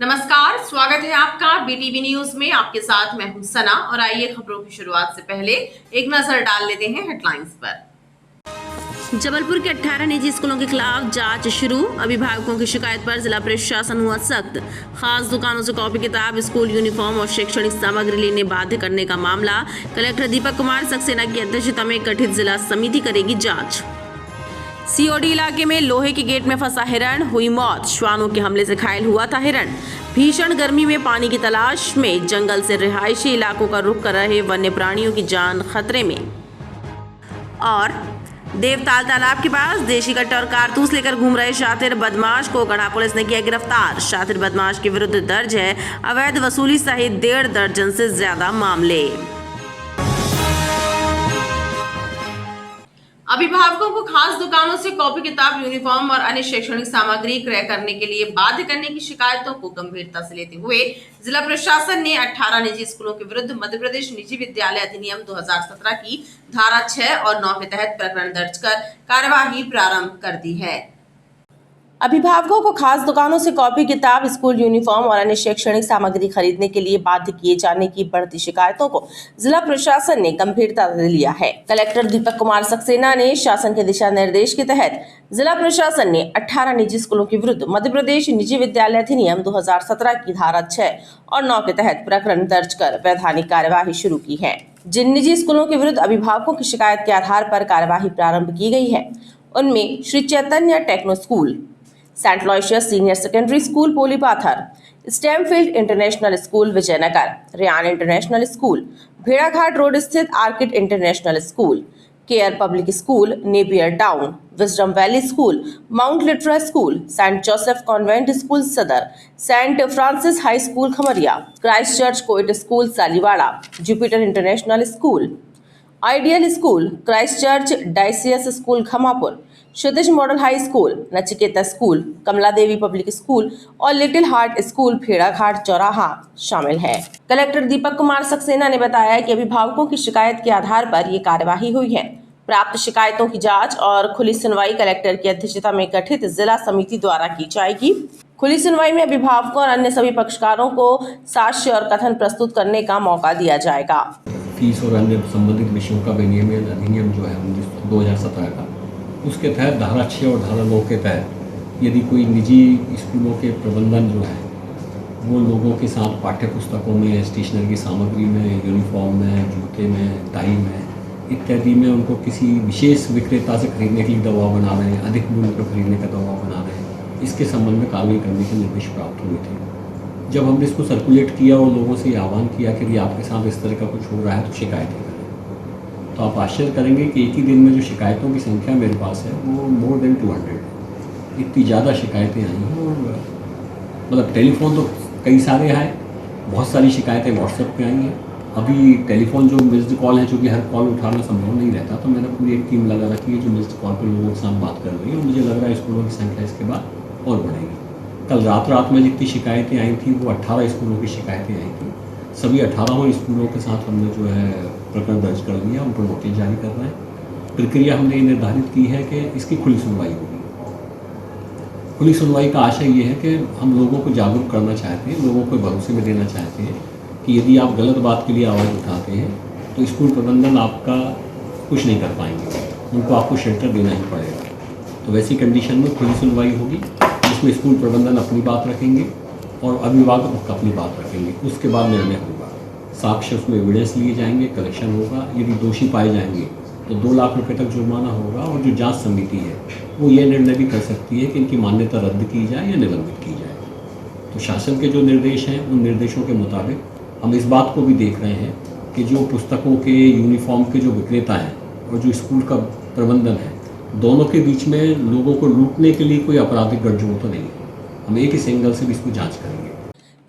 नमस्कार, स्वागत है आपका बीटीवी न्यूज में। आपके साथ मैं हूं सना और आइए खबरों की शुरुआत से पहले एक नजर डाल लेते हैं हेडलाइंस पर। जबलपुर के 18 निजी स्कूलों के खिलाफ जांच शुरू। अभिभावकों की शिकायत पर जिला प्रशासन हुआ सख्त। खास दुकानों से कॉपी किताब, स्कूल यूनिफॉर्म और शैक्षणिक सामग्री लेने बाध्य करने का मामला। कलेक्टर दीपक कुमार सक्सेना की अध्यक्षता में गठित जिला समिति करेगी जांच। सीओडी इलाके में लोहे के गेट में फंसा हिरण, हुई मौत। श्वानों के हमले से घायल हुआ था हिरण। भीषण गर्मी में पानी की तलाश में जंगल से रिहायशी इलाकों का रुख कर रहे वन्य प्राणियों की जान खतरे में। और देवताल तालाब के पास देशी कट्टा और कारतूस लेकर घूम रहे शातिर बदमाश को गढ़ा पुलिस ने किया गिरफ्तार। शातिर बदमाश के विरुद्ध दर्ज है अवैध वसूली सहित 1.5 दर्जन से ज्यादा मामले। अभिभावकों को खास दुकानों से कॉपी किताब, यूनिफॉर्म और अन्य शैक्षणिक सामग्री क्रय करने के लिए बाध्य करने की शिकायतों को गंभीरता से लेते हुए जिला प्रशासन ने 18 निजी स्कूलों के विरुद्ध मध्य प्रदेश निजी विद्यालय अधिनियम 2017 की धारा 6 और 9 के तहत प्रकरण दर्ज कर कार्यवाही प्रारंभ कर दी है। अभिभावकों को खास दुकानों से कॉपी किताब, स्कूल यूनिफॉर्म और अन्य शैक्षणिक सामग्री खरीदने के लिए बाध्य किए जाने की बढ़ती शिकायतों को जिला प्रशासन ने गंभीरता से लिया है। कलेक्टर दीपक कुमार सक्सेना ने शासन के दिशा निर्देश के तहत जिला प्रशासन ने 18 निजी स्कूलों के विरुद्ध मध्य प्रदेश निजी विद्यालय अधिनियम 2017 की धारा 6 और 9 के तहत प्रकरण दर्ज कर वैधानिक कार्यवाही शुरू की है। जिन निजी स्कूलों के विरुद्ध अभिभावकों की शिकायत के आधार पर कार्यवाही प्रारंभ की गई है उनमें Shri Chaitanya Techno School, Saint Aloysius Senior Secondary School Polipathar, Stemfield International School Vijaynagar, Ryan International School, भेड़ाघाट रोड स्थित Orchid International School, Care Public School Napier Town, Wisdom Valley School, Mount Litera School, Saint Joseph Convent School Sadar, Saint Francis High School Khamaria, Christ Church कोइट School Saliwada, Jupiter International School, Ideal School, Christ Church Diocesan School Khamapur, Kshitij Model High School, Nachiketa School, कमला देवी public school और little heart school भेड़ाघाट चौराहा शामिल है। Collector Deepak Kumar Saxena ने बताया कि अभिभावकों की शिकायत के आधार पर ये कार्यवाही हुई है। प्राप्त शिकायतों की जांच और खुली सुनवाई कलेक्टर की अध्यक्षता में गठित जिला समिति द्वारा की जाएगी। खुली सुनवाई में अभिभावकों और अन्य सभी पक्षकारों को साक्ष्य और कथन प्रस्तुत करने का मौका दिया जाएगा। फीस और अन्य संबंधित विषयों का विनियमन अधिनियम जो है 2017 का, उसके तहत धारा 6 और धारा 9 के तहत यदि कोई निजी स्कूलों के प्रबंधन जो है वो लोगों के साथ पाठ्य पुस्तकों में, स्टेशनरी की सामग्री में, यूनिफॉर्म में, जूते में, टाई में इत्यादि में उनको किसी विशेष विक्रेता से खरीदने के लिए दबाव बना रहे हैं, अधिक मूल्य पर खरीदने का दबाव बना रहे हैं, इसके संबंध में कार्रवाई करने के निर्देश प्राप्त हुए थे। जब हमने इसको सर्कुलेट किया और लोगों से आह्वान किया कि यदि आपके साथ इस तरह का कुछ हो रहा है तो शिकायतें करें, तो आप आश्चर्य करेंगे कि एक ही दिन में जो शिकायतों की संख्या मेरे पास है वो मोर देन 200 है। इतनी ज़्यादा शिकायतें आई हैं और मतलब टेलीफोन तो कई सारे आए, बहुत सारी शिकायतें व्हाट्सएप पे आई हैं। अभी टेलीफोन जो मिस्ड कॉल है, चूँकि हर कॉल उठाना संभव नहीं रहता, तो मैंने पूरी एक टीम लगा रखी है जो मिस्ड कॉल पर लोगों के साथ बात कर रही है और मुझे लग रहा है स्कूलों की संख्या इसके बाद और बढ़ेगी। कल रात में जितनी शिकायतें आई थी वो 18 स्कूलों की शिकायतें आई थी। सभी 18 स्कूलों के साथ हमने जो है प्रकरण दर्ज कर लिया, उन पर नोटिस जारी कर रहे हैं। प्रक्रिया हमने निर्धारित की है कि इसकी खुली सुनवाई होगी। खुली सुनवाई का आशय ये है कि हम लोगों को जागरूक करना चाहते हैं, लोगों को भरोसे में देना चाहते हैं कि यदि आप गलत बात के लिए आवाज़ उठाते हैं तो स्कूल प्रबंधन आपका कुछ नहीं कर पाएंगे, उनको आपको शेल्टर देना ही पड़ेगा। तो वैसी कंडीशन में खुली सुनवाई होगी जिसमें स्कूल प्रबंधन अपनी बात रखेंगे और अभिभावक अपनी बात रखेंगे। उसके बाद निर्णय होगा, साक्ष्य उसमें एविडेंस लिए जाएंगे, कलेक्शन होगा। यदि दोषी पाए जाएंगे तो 2 लाख रुपए तक जुर्माना होगा और जो जांच समिति है वो ये निर्णय भी कर सकती है कि इनकी मान्यता रद्द की जाए या निलंबित की जाए। तो शासन के जो निर्देश हैं उन निर्देशों के मुताबिक हम इस बात को भी देख रहे हैं कि जो पुस्तकों के, यूनिफॉर्म के जो विक्रेता हैं और जो स्कूल का प्रबंधन है, दोनों के बीच में लोगों को लूटने के लिए कोई आपराधिक गठजोड़ तो नहीं है। हम एक ही एंगल से भी इसको जांच करेंगे।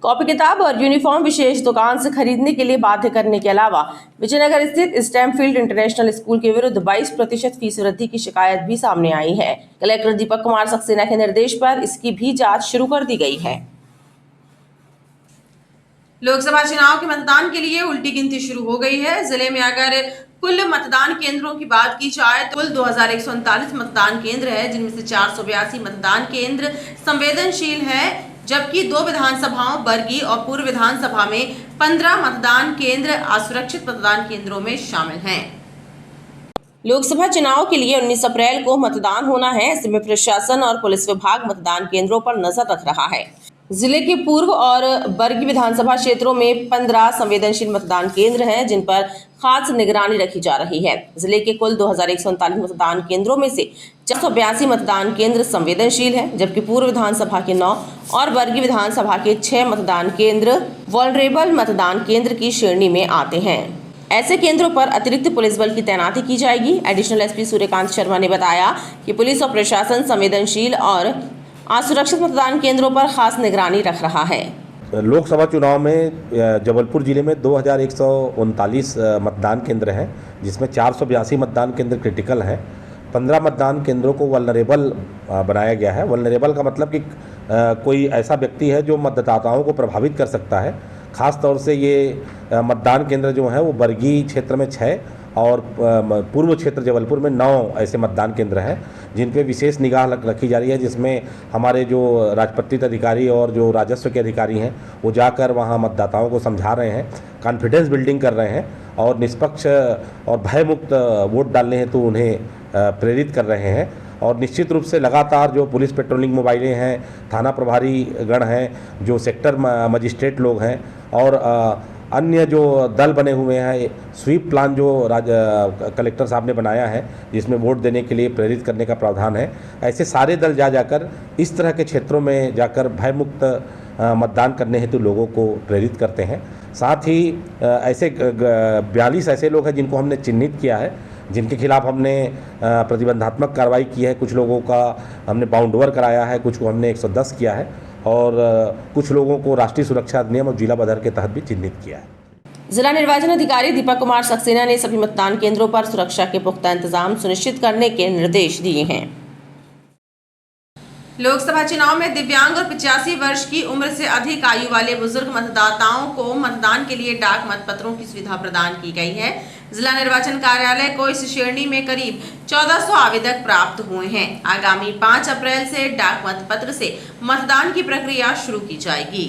कॉपी किताब और यूनिफॉर्म विशेष दुकान से खरीदने के लिए बाध्य करने के अलावा विजयनगर स्थित स्टेमफील्ड इंटरनेशनल स्कूल के विरुद्ध 22% फीस वृद्धि की शिकायत भी सामने आई है। कलेक्टर दीपक कुमार सक्सेना के निर्देश पर इसकी भी जांच शुरू कर दी गई है। लोकसभा चुनाव के मतदान के लिए उल्टी गिनती शुरू हो गई है। जिले में अगर कुल मतदान केंद्रों की बात की जाए तो कुल 2139 मतदान केंद्र है, जिनमें से 482 मतदान केंद्र संवेदनशील है। जबकि 2 विधानसभाओं बरगी और पूर्व विधानसभा में 15 मतदान केंद्र असुरक्षित मतदान केंद्रों में शामिल हैं। लोकसभा चुनाव के लिए 19 अप्रैल को मतदान होना है। ऐसे में प्रशासन और पुलिस विभाग मतदान केंद्रों पर नजर रख रहा है। जिले के पूर्व और बरगी विधानसभा क्षेत्रों में 15 संवेदनशील मतदान केंद्र हैं, जिन पर खास निगरानी रखी जा रही है। जिले के कुल 2139 मतदान केंद्रों में से 482 मतदान केंद्र संवेदनशील है, जबकि पूर्व विधानसभा के 9 और बरगी विधानसभा के 6 मतदान केंद्र वल्नरेबल मतदान केंद्र की श्रेणी में आते हैं। ऐसे केंद्रों पर अतिरिक्त पुलिस बल की तैनाती की जाएगी। एडिशनल एसपी सूर्यकांत शर्मा ने बताया कि पुलिस और प्रशासन संवेदनशील और असुरक्षित मतदान केंद्रों पर खास निगरानी रख रहा है। लोकसभा चुनाव में जबलपुर जिले में 2139 मतदान केंद्र हैं, जिसमें 482 मतदान केंद्र क्रिटिकल हैं। 15 मतदान केंद्रों को वल्नरेबल बनाया गया है। वल्नरेबल का मतलब कि कोई ऐसा व्यक्ति है जो मतदाताओं को प्रभावित कर सकता है। ख़ास तौर से ये मतदान केंद्र जो हैं वो बरगी क्षेत्र में 6 और पूर्व क्षेत्र जबलपुर में 9 ऐसे मतदान केंद्र हैं, जिन पे विशेष निगाह रखी जा रही है, जिसमें हमारे जो राजपत्रित अधिकारी और जो राजस्व के अधिकारी हैं वो जाकर वहाँ मतदाताओं को समझा रहे हैं, कॉन्फिडेंस बिल्डिंग कर रहे हैं और निष्पक्ष और भयमुक्त वोट डालने हेतु उन्हें प्रेरित कर रहे हैं। और निश्चित रूप से लगातार जो पुलिस पेट्रोलिंग मोबाइलें हैं, थाना प्रभारी गण हैं, जो सेक्टर मजिस्ट्रेट लोग हैं और अन्य जो दल बने हुए हैं, स्वीप प्लान जो कलेक्टर साहब ने बनाया है, जिसमें वोट देने के लिए प्रेरित करने का प्रावधान है, ऐसे सारे दल जाकर इस तरह के क्षेत्रों में जाकर भयमुक्त मतदान करने हेतु लोगों को प्रेरित करते हैं। साथ ही ऐसे 42 ऐसे लोग हैं जिनको हमने चिन्हित किया है, जिनके खिलाफ हमने प्रतिबंधात्मक कार्रवाई की है। कुछ लोगों का हमने बाउंड ओवर कराया है, कुछ को हमने 110 किया है और कुछ लोगों को राष्ट्रीय सुरक्षा अधिनियम और जिला बदर के तहत भी चिन्हित किया है। जिला निर्वाचन अधिकारी दीपक कुमार सक्सेना ने सभी मतदान केंद्रों पर सुरक्षा के पुख्ता इंतजाम सुनिश्चित करने के निर्देश दिए हैं। लोकसभा चुनाव में दिव्यांग और 85 वर्ष की उम्र से अधिक आयु वाले बुजुर्ग मतदाताओं को मतदान के लिए डाक मतपत्रों की सुविधा प्रदान की गई है। जिला निर्वाचन कार्यालय को इस श्रेणी में करीब 1400 आवेदक प्राप्त हुए हैं। आगामी 5 अप्रैल से डाक मतपत्र से मतदान की प्रक्रिया शुरू की जाएगी।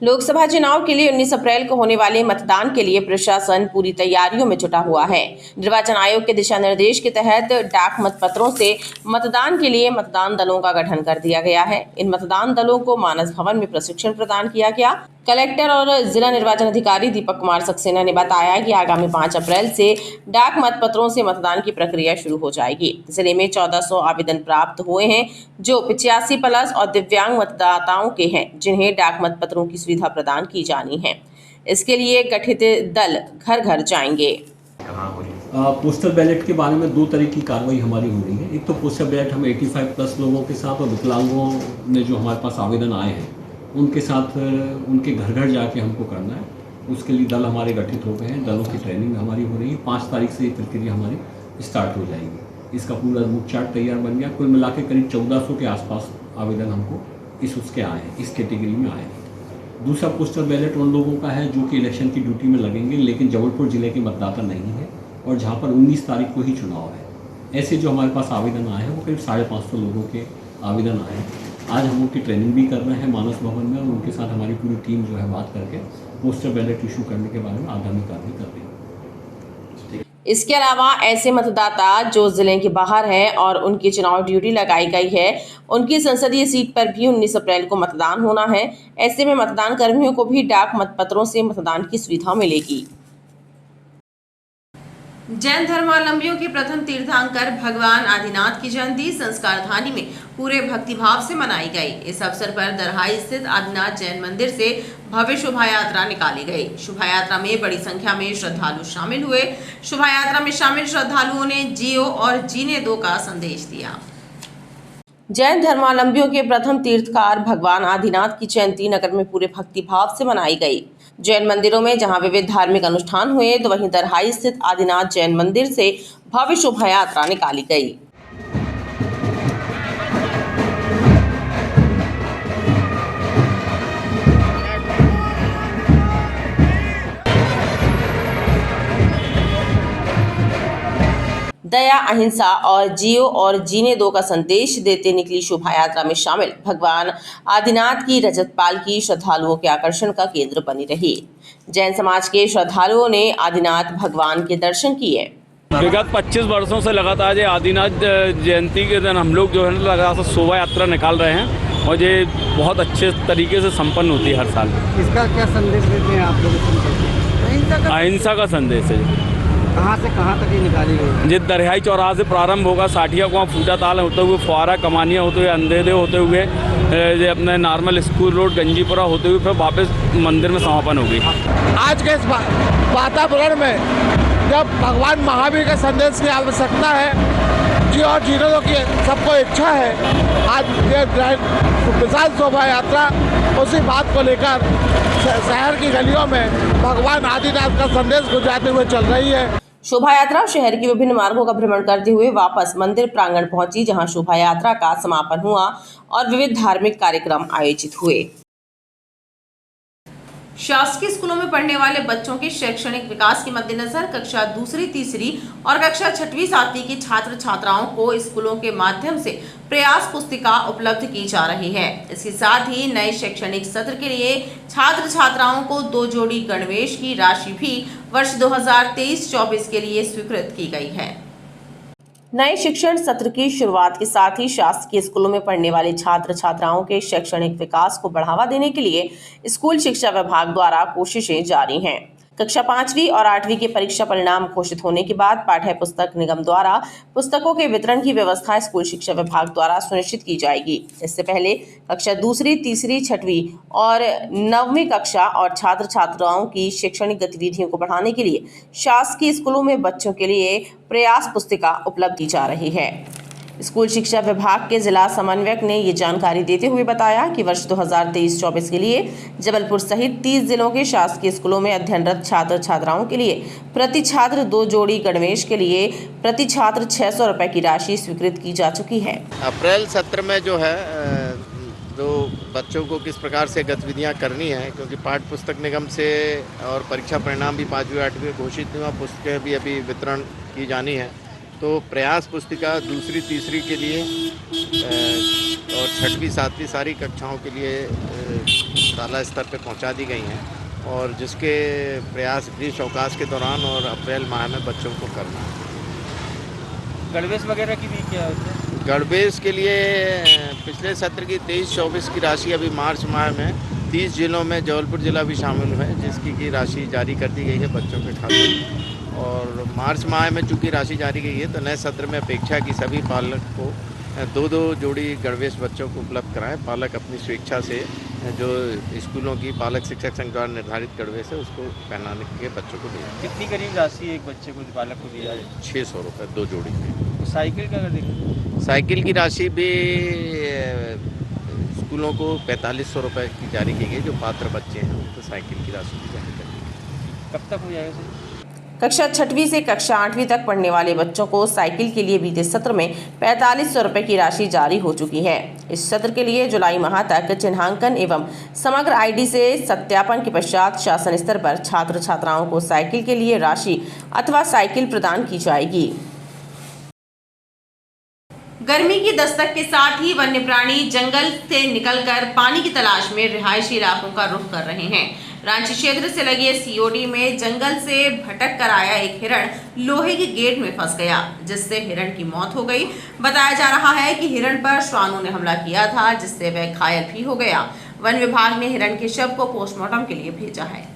लोकसभा चुनाव के लिए 19 अप्रैल को होने वाले मतदान के लिए प्रशासन पूरी तैयारियों में जुटा हुआ है। निर्वाचन आयोग के दिशा निर्देश के तहत डाक मतपत्रों से मतदान के लिए मतदान दलों का गठन कर दिया गया है। इन मतदान दलों को मानस भवन में प्रशिक्षण प्रदान किया गया। कलेक्टर और जिला निर्वाचन अधिकारी दीपक कुमार सक्सेना ने बताया कि आगामी 5 अप्रैल से डाक मतपत्रों से मतदान की प्रक्रिया शुरू हो जाएगी। जिले में 1400 आवेदन प्राप्त हुए हैं, जो 85 प्लस और दिव्यांग मतदाताओं के हैं, जिन्हें डाक मतपत्रों की सुविधा प्रदान की जानी है। इसके लिए गठित दल घर घर जाएंगे। पोस्टल बैलेट के बारे में 2 तरह की कार्रवाई हमारी हो रही है। एक तो पोस्टल बैलेट हम 85 प्लस लोगों के साथ और विकलांगों ने जो हमारे पास आवेदन आए हैं उनके साथ उनके घर घर जाके हमको करना है। उसके लिए दल हमारे गठित हो गए हैं, दलों की ट्रेनिंग हमारी हो रही है। 5 तारीख से ये प्रक्रिया हमारी स्टार्ट हो जाएगी। इसका पूरा रूट चार्ट तैयार बन गया। कुल मिला के करीब 1400 के आसपास आवेदन हमको उसके आए हैं, इस कैटेगरी में आए हैं। दूसरा पोस्टल बैलेट उन लोगों का है जो कि इलेक्शन की ड्यूटी में लगेंगे, लेकिन जबलपुर ज़िले के मतदाता नहीं है और जहाँ पर 19 तारीख को ही चुनाव है। ऐसे जो हमारे पास आवेदन आए हैं वो करीब 550 लोगों के आवेदन आए हैं। आज हम उनकी ट्रेनिंग भी कर रहे हैं मानस भवन में और उनके साथ हमारी पूरी टीम जो है बात करके पोस्टल बैलेट इशू करने के बारे में आगामी कार्रवाई कर रही है। इसके अलावा ऐसे मतदाता जो जिले के बाहर हैं और उनकी चुनाव ड्यूटी लगाई गई है, उनकी संसदीय सीट पर भी 19 अप्रैल को मतदान होना है। ऐसे में मतदान कर्मियों को भी डाक मतपत्रों से मतदान की सुविधा मिलेगी। जैन धर्मावलंबियों के प्रथम तीर्थंकर भगवान आदिनाथ की जयंती संस्कारधानी में पूरे भक्तिभाव से मनाई गई। इस अवसर पर दरहाई स्थित आदिनाथ जैन मंदिर से भव्य शोभा यात्रा निकाली गई। शोभा यात्रा में बड़ी संख्या में श्रद्धालु शामिल हुए। शोभा यात्रा में शामिल श्रद्धालुओं ने जियो और जीने दो का संदेश दिया। जैन धर्मावलंबियों के प्रथम तीर्थकार भगवान आदिनाथ की जयंती नगर में पूरे भक्तिभाव से मनाई गई। जैन मंदिरों में जहां विविध धार्मिक अनुष्ठान हुए, तो वहीं दरहाई स्थित आदिनाथ जैन मंदिर से भव्य शोभा यात्रा निकाली गई। दया, अहिंसा और जियो और जीने दो का संदेश देते निकली शोभा यात्रा में शामिल भगवान आदिनाथ की रजत पालकी श्रद्धालुओं के आकर्षण का केंद्र बनी रही। जैन समाज के श्रद्धालुओं ने आदिनाथ भगवान के दर्शन किए। विगत 25 वर्षों से लगातार ये आदिनाथ जयंती के दिन हम लोग जो है लगातार शोभा यात्रा निकाल रहे हैं और ये बहुत अच्छे तरीके से संपन्न होती है हर साल। इसका क्या संदेश देते हैं आप लोग? अहिंसा का संदेश है। कहाँ से कहाँ तक ये निकाली गई? ये दरियाई चौराहा से प्रारंभ होगा, साठिया कुआं, फूटा ताल होते हुए, फुआरा, कमानिया होते हुए, अंधेरे होते हुए, ये अपने नॉर्मल स्कूल रोड, गंजीपुरा होते हुए फिर वापस मंदिर में समापन होगी। आज के इस वातावरण में जब भगवान महावीर के संदेश की आवश्यकता है, जी और जीने दो की सबको इच्छा है, आज ये विशाल शोभा यात्रा उसी बात को लेकर शहर की गलियों में भगवान आदिनाथ का संदेश गुजारते हुए चल रही है। शोभा यात्रा शहर के विभिन्न मार्गों का भ्रमण करते हुए वापस मंदिर प्रांगण पहुंची, जहां शोभा यात्रा का समापन हुआ और विविध धार्मिक कार्यक्रम आयोजित हुए। शासकीय स्कूलों में पढ़ने वाले बच्चों के शैक्षणिक विकास के मद्देनजर कक्षा दूसरी, तीसरी और कक्षा 6वीं, 7वीं की छात्र छात्राओं को स्कूलों के माध्यम से प्रयास पुस्तिका उपलब्ध की जा रही है। इसके साथ ही नए शैक्षणिक सत्र के लिए छात्र छात्राओं को 2 जोड़ी गणवेश की राशि भी वर्ष 2023-24 के लिए स्वीकृत की गई है। नए शिक्षण सत्र की शुरुआत के साथ ही शासकीय स्कूलों में पढ़ने वाले छात्र छात्राओं के शैक्षणिक विकास को बढ़ावा देने के लिए स्कूल शिक्षा विभाग द्वारा कोशिशें जारी हैं। कक्षा 5वीं और 8वीं के परीक्षा परिणाम घोषित होने के बाद पाठ्य पुस्तक निगम द्वारा पुस्तकों के वितरण की व्यवस्था स्कूल शिक्षा विभाग द्वारा सुनिश्चित की जाएगी। इससे पहले कक्षा दूसरी, तीसरी, 6वीं और 9वीं कक्षा और छात्र छात्राओं की शैक्षणिक गतिविधियों को बढ़ाने के लिए शासकीय स्कूलों में बच्चों के लिए प्रयास पुस्तिका उपलब्ध की जा रही है। स्कूल शिक्षा विभाग के जिला समन्वयक ने ये जानकारी देते हुए बताया कि वर्ष 2023-24 के लिए जबलपुर सहित 30 जिलों के शासकीय स्कूलों में अध्ययनरत छात्र छात्राओं के लिए प्रति छात्र 2 जोड़ी गणवेश के लिए प्रति छात्र 600 रुपए की राशि स्वीकृत की जा चुकी है। अप्रैल सत्र में जो है जो बच्चों को किस प्रकार से गतिविधियां करनी है, क्योंकि पाठ्य पुस्तक निगम से और परीक्षा परिणाम भी 5वीं 8वीं घोषित हुआ, पुस्तकें भी अभी वितरण की जानी है। तो प्रयास पुस्तिका दूसरी, तीसरी के लिए और 6वीं, 7वीं सारी कक्षाओं के लिए शाला स्तर पर पहुंचा दी गई हैं और जिसके प्रयास ग्रीष्म अवकाश के दौरान और अप्रैल माह में बच्चों को करना है। गणवेश वगैरह की भी क्या होता है? गणवेश के लिए पिछले सत्र की 23-24 की राशि अभी मार्च माह में 30 जिलों में जबलपुर जिला भी शामिल है, जिसकी की राशि जारी कर दी गई है बच्चों के खाते में। और मार्च माह में चूँकि राशि जारी गई है तो नए सत्र में अपेक्षा की सभी पालक को 2-2 जोड़ी गणवेश बच्चों को उपलब्ध कराएं। पालक अपनी स्वेच्छा से जो स्कूलों की पालक शिक्षक संघ द्वारा निर्धारित गणवेश है उसको पहनाने के बच्चों को दें। कितनी करीब राशि एक बच्चे को पालक को दिया जाए? 600 रुपये 2 जोड़ी की। तो साइकिल का अगर देखें? साइकिल की राशि भी स्कूलों को 4500 रुपये की जारी की गई। जो पात्र बच्चे हैं उनको साइकिल की राशि भी जारी कर दी गई। कब तक हो जाएगा सर? कक्षा 6वीं से कक्षा 8वीं तक पढ़ने वाले बच्चों को साइकिल के लिए बीते सत्र में 4500 रुपए की राशि जारी हो चुकी है। इस सत्र के लिए जुलाई माह तक चिन्हांकन एवं समग्र आईडी से सत्यापन के पश्चात शासन स्तर पर छात्र छात्राओं को साइकिल के लिए राशि अथवा साइकिल प्रदान की जाएगी। गर्मी की दस्तक के साथ ही वन्य प्राणी जंगल से निकलकर पानी की तलाश में रिहायशी इलाकों का रुख कर रहे हैं। रांची क्षेत्र से लगे सीओडी में जंगल से भटक कर आया एक हिरण लोहे के गेट में फंस गया, जिससे हिरण की मौत हो गई। बताया जा रहा है कि हिरण पर श्वानों ने हमला किया था, जिससे वह घायल भी हो गया। वन विभाग ने हिरण के शव को पोस्टमार्टम के लिए भेजा है।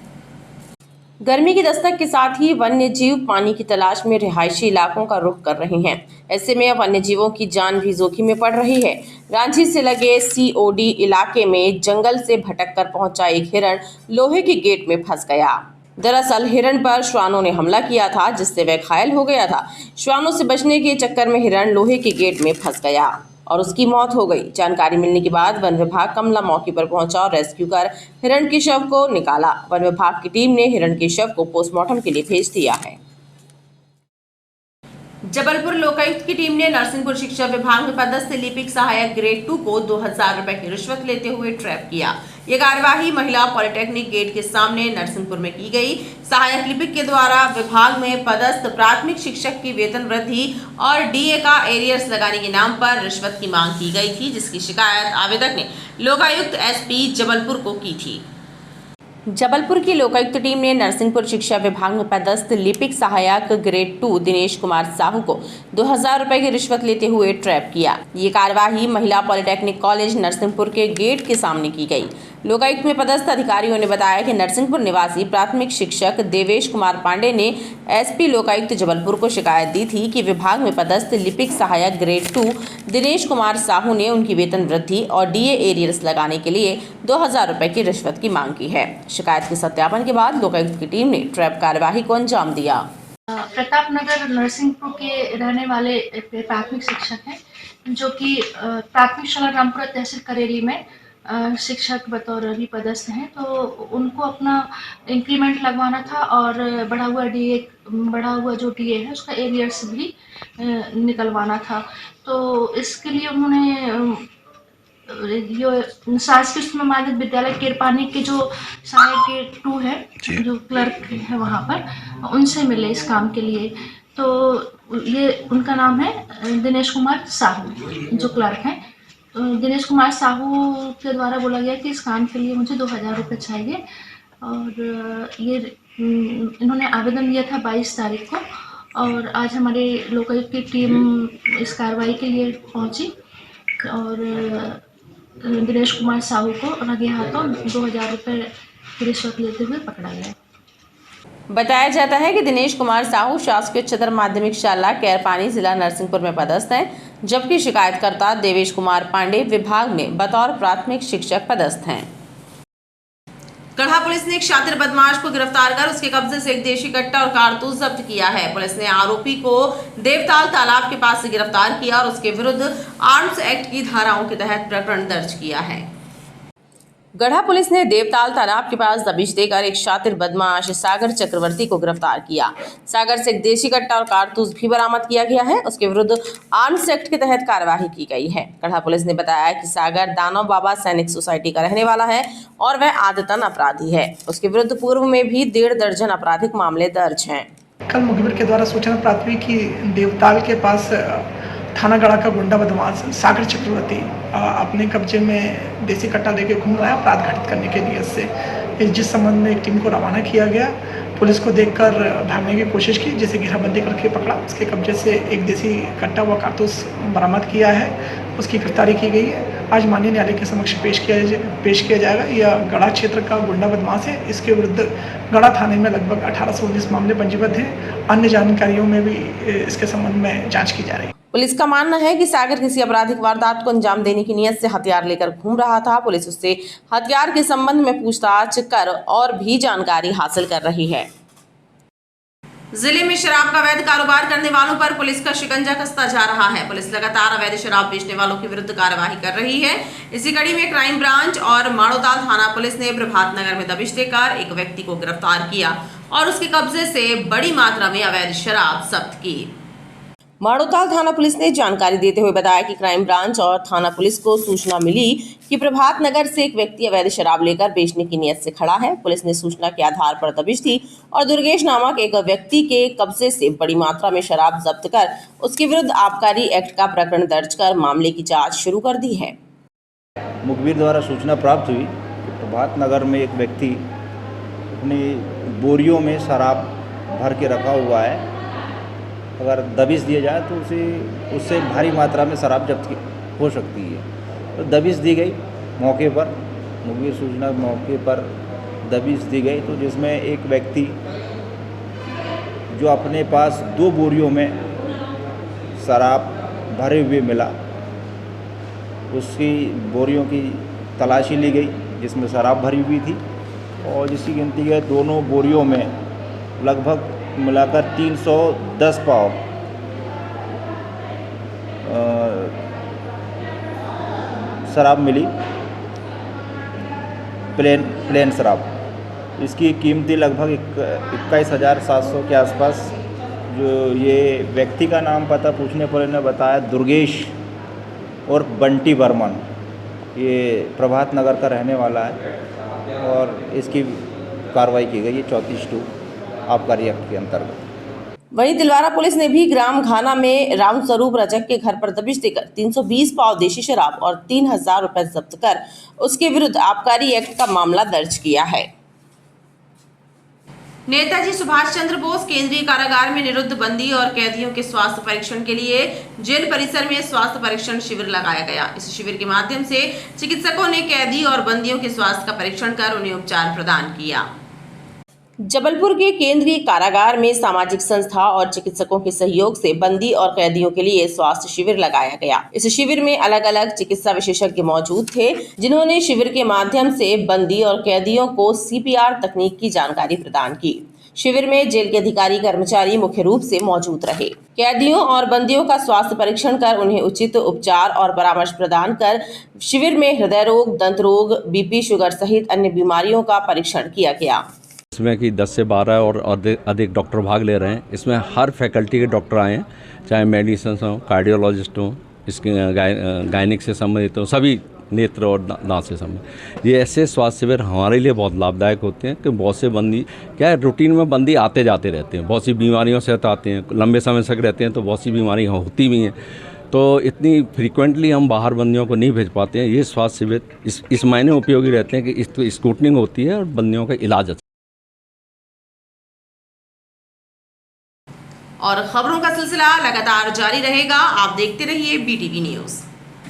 गर्मी की दस्तक के साथ ही वन्य जीव पानी की तलाश में रिहायशी इलाकों का रुख कर रहे हैं। ऐसे में अब वन्य जीवों की जान भी जोखिम में पड़ रही है। रांची से लगे सीओडी इलाके में जंगल से भटक कर पहुंचा एक हिरण लोहे के गेट में फंस गया। दरअसल हिरण पर श्वानों ने हमला किया था, जिससे वह घायल हो गया था। श्वानों से बचने के चक्कर में हिरण लोहे के गेट में फंस गया और उसकी मौत हो गई। जानकारी मिलने के बाद वन विभाग कमला मौके पर पहुंचा और रेस्क्यू कर हिरण के शव को निकाला। वन विभाग की टीम ने हिरण के शव को पोस्टमार्टम के लिए भेज दिया है। जबलपुर लोकायुक्त की टीम ने नरसिंहपुर शिक्षा विभाग में पदस्थ लिपिक सहायक ग्रेड 2 को 2000 रुपए की रिश्वत लेते हुए ट्रैप किया। ये कार्यवाही महिला पॉलिटेक्निक गेट के सामने नरसिंहपुर में की गई। सहायक लिपिक के द्वारा विभाग में पदस्थ प्राथमिक शिक्षक की वेतन वृद्धि और डीए का एरियर्स लगाने के नाम पर रिश्वत की मांग की गई थी, जिसकी शिकायत आवेदक ने लोकायुक्त एसपी जबलपुर को की थी। जबलपुर की लोकायुक्त टीम ने नरसिंहपुर शिक्षा विभाग में पदस्थ लिपिक सहायक ग्रेड 2 दिनेश कुमार साहू को 2000 रुपए की रिश्वत लेते हुए ट्रैप किया। ये कार्यवाही महिला पॉलिटेक्निक कॉलेज नरसिंहपुर के गेट के सामने की गई। लोकायुक्त में पदस्थ अधिकारियों ने बताया कि नरसिंहपुर निवासी प्राथमिक शिक्षक देवेश कुमार पांडे ने एसपी लोकायुक्त जबलपुर को शिकायत दी थी कि विभाग में पदस्थ लिपिक सहायक ग्रेड 2 दिनेश कुमार साहू ने उनकी वेतन वृद्धि और डीए एरियर्स लगाने के लिए 2000 रुपए की रिश्वत की मांग की है। शिकायत के सत्यापन के बाद लोकायुक्त की टीम ने ट्रैप कार्यवाही को अंजाम दिया। प्रताप नगर नरसिंहपुर के रहने वाले प्राथमिक शिक्षक हैं, जो कि प्राथमिक शाला रामपुरा तहसील करेली में शिक्षक बतौर अभी पदस्थ हैं। तो उनको अपना इंक्रीमेंट लगवाना था और बढ़ा हुआ जो डीए है उसका एरियर्स भी निकलवाना था। तो इसके लिए उन्होंने शासकीय उच्च माध्यमिक विद्यालय केरपानी के जो सहायक ग्रेड 2 है, जो क्लर्क है वहाँ पर, उनसे मिले इस काम के लिए। तो ये उनका नाम है दिनेश कुमार साहू, जो क्लर्क हैं। दिनेश कुमार साहू के द्वारा बोला गया कि इस काम के लिए मुझे 2000 रुपये चाहिए, और ये इन्होंने आवेदन दिया था 22 तारीख को, और आज हमारे लोकायुक्त की टीम इस कार्रवाई के लिए पहुंची और दिनेश कुमार साहू को लगे हाथों 2000 रुपये की रिश्वत लेते हुए पकड़ा गया। बताया जाता है कि दिनेश कुमार साहू शासकीय उच्चतर माध्यमिक शाला केरपानी जिला नरसिंहपुर में पदस्थ हैं, जबकि शिकायतकर्ता देवेश कुमार पांडे विभाग में बतौर प्राथमिक शिक्षक पदस्थ हैं। गढ़ा पुलिस ने एक शातिर बदमाश को गिरफ्तार कर उसके कब्जे से एक देशी कट्टा और कारतूस जब्त किया है। पुलिस ने आरोपी को देवताल तालाब के पास से गिरफ्तार किया और उसके विरुद्ध आर्म्स एक्ट की धाराओं के तहत प्रकरण दर्ज किया है। गढ़ा पुलिस ने देवताल तालाब के पास दबिश देकर एक शातिर बदमाश सागर चक्रवर्ती को गिरफ्तार किया। सागर से एक देशी कट्टा और कारतूस भी बरामद किया गया है। उसके विरुद्ध आर्म्स एक्ट के तहत कार्यवाही की गई है। गढ़ा पुलिस ने बताया कि सागर दानव बाबा सैनिक सोसाइटी का रहने वाला है और वह आदतन अपराधी है। उसके विरुद्ध पूर्व में भी 1.5 दर्जन आपराधिक मामले दर्ज हैं। कल मुखबिर के द्वारा सूचना प्राप्त हुई कि देवताल के पास थाना गढ़ा का गुंडा बदमाश सागर चक्रवर्ती अपने कब्जे में देसी कट्टा लेके घूम रहा है अपराध घटित करने के लिए से, जिस संबंध में एक टीम को रवाना किया गया। पुलिस को देखकर भागने की कोशिश की, जिसे घेराबंदी करके पकड़ा। उसके कब्जे से एक देसी कट्टा व कारतूस बरामद किया है, उसकी गिरफ्तारी की गई है। आज माननीय न्यायालय के समक्ष पेश किया जाएगा। यह गढ़ा क्षेत्र का गुंडा बदमाश है। इसके विरुद्ध गढ़ा थाने में लगभग 1819 मामले पंजीबद्ध हैं। अन्य जानकारियों में भी इसके संबंध में जाँच की जा रही है। पुलिस का मानना है कि सागर किसी आपराधिक वारदात को अंजाम देने की नियत से हथियार लेकर घूम रहा था। पुलिस उससे हथियार के संबंध में पूछताछ कर और भी जानकारी हासिल कर रही है। जिले में शराब का अवैध कारोबार करने वालों पर पुलिस का शिकंजा कसता जा रहा है। पुलिस लगातार अवैध शराब बेचने वालों के विरुद्ध कार्यवाही कर रही है। इसी कड़ी में क्राइम ब्रांच और माड़ोताल थाना पुलिस ने प्रभात नगर में दबिश देकर एक व्यक्ति को गिरफ्तार किया और उसके कब्जे से बड़ी मात्रा में अवैध शराब जब्त की। माड़ोताल थाना पुलिस ने जानकारी देते हुए बताया कि क्राइम ब्रांच और थाना पुलिस को सूचना मिली कि प्रभात नगर से एक व्यक्ति अवैध शराब लेकर बेचने की नियत से खड़ा है। पुलिस ने सूचना के आधार पर दबिश दी और दुर्गेश नामक एक व्यक्ति के कब्जे से बड़ी मात्रा में शराब जब्त कर उसके विरुद्ध आबकारी एक्ट का प्रकरण दर्ज कर मामले की जाँच शुरू कर दी है। मुखबिर द्वारा सूचना प्राप्त हुई कि प्रभात नगर में एक व्यक्ति अपनी बोरियों में शराब भर के रखा हुआ है। अगर दबिश दिया जाए तो उससे भारी मात्रा में शराब जब्त हो सकती है। तो दबिश दी गई मौके पर, मुखबिर सूचना मौके पर दबिश दी गई, तो जिसमें एक व्यक्ति जो अपने पास 2 बोरियों में शराब भरे हुए मिला, उसकी बोरियों की तलाशी ली गई जिसमें शराब भरी हुई थी और जिसकी गिनती है दोनों बोरियों में लगभग मिलाकर 310 पाव शराब मिली, प्लेन शराब। इसकी कीमती लगभग 21,700 के आसपास। जो ये व्यक्ति का नाम पता पूछने पर इन्हें बताया दुर्गेश और बंटी बर्मन, ये प्रभात नगर का रहने वाला है और इसकी कार्रवाई की गई है 34(2) आबकारी एक्ट के अंतर्गत। वहीं तिलवारा पुलिस ने भी ग्राम घाना में रामस्वरूप रजक के घर पर दबिश देकर 320 पाव देशी शराब और 3000 रुपए जब्त कर उसके विरुद्ध आबकारी एक्ट का मामला दर्ज किया है। नेताजी सुभाष चंद्र बोस केंद्रीय कारागार में निरुद्ध बंदी और कैदियों के स्वास्थ्य परीक्षण के लिए जेल परिसर में स्वास्थ्य परीक्षण शिविर लगाया गया। इस शिविर के माध्यम से चिकित्सकों ने कैदी और बंदियों के स्वास्थ्य का परीक्षण कर उन्हें उपचार प्रदान किया। जबलपुर के केंद्रीय कारागार में सामाजिक संस्था और चिकित्सकों के सहयोग से बंदी और कैदियों के लिए स्वास्थ्य शिविर लगाया गया। इस शिविर में अलग अलग चिकित्सा विशेषज्ञ मौजूद थे, जिन्होंने शिविर के माध्यम से बंदी और कैदियों को CPR तकनीक की जानकारी प्रदान की। शिविर में जेल के अधिकारी कर्मचारी मुख्य रूप से मौजूद रहे। कैदियों और बंदियों का स्वास्थ्य परीक्षण कर उन्हें उचित उपचार और परामर्श प्रदान कर शिविर में हृदय रोग, दंत रोग, BP, शुगर सहित अन्य बीमारियों का परीक्षण किया गया। इसमें कि 10 से 12 और अधिक डॉक्टर भाग ले रहे हैं। इसमें हर फैकल्टी के डॉक्टर आए हैं, चाहे मेडिसिन हो, कार्डियोलॉजिस्ट हो, इसके गायनिक से संबंधित हो, सभी नेत्र और दांत से संबंधित। ये ऐसे स्वास्थ्य शिविर हमारे लिए बहुत लाभदायक होते हैं कि बहुत से बंदी क्या है, रूटीन में बंदी आते जाते रहते हैं, बहुत सी बीमारियों से आते हैं, लंबे समय तक रहते हैं, तो बहुत सी बीमारियाँ होती भी हैं, तो इतनी फ्रीक्वेंटली हम बाहर बंदियों को नहीं भेज पाते हैं। ये स्वास्थ्य शिविर इस मायने उपयोगी रहते हैं कि इस स्क्रूटनिंग होती है और बंदियों का इलाज। और खबरों का सिलसिला लगातार जारी रहेगा। आप देखते रहिए BTV न्यूज़।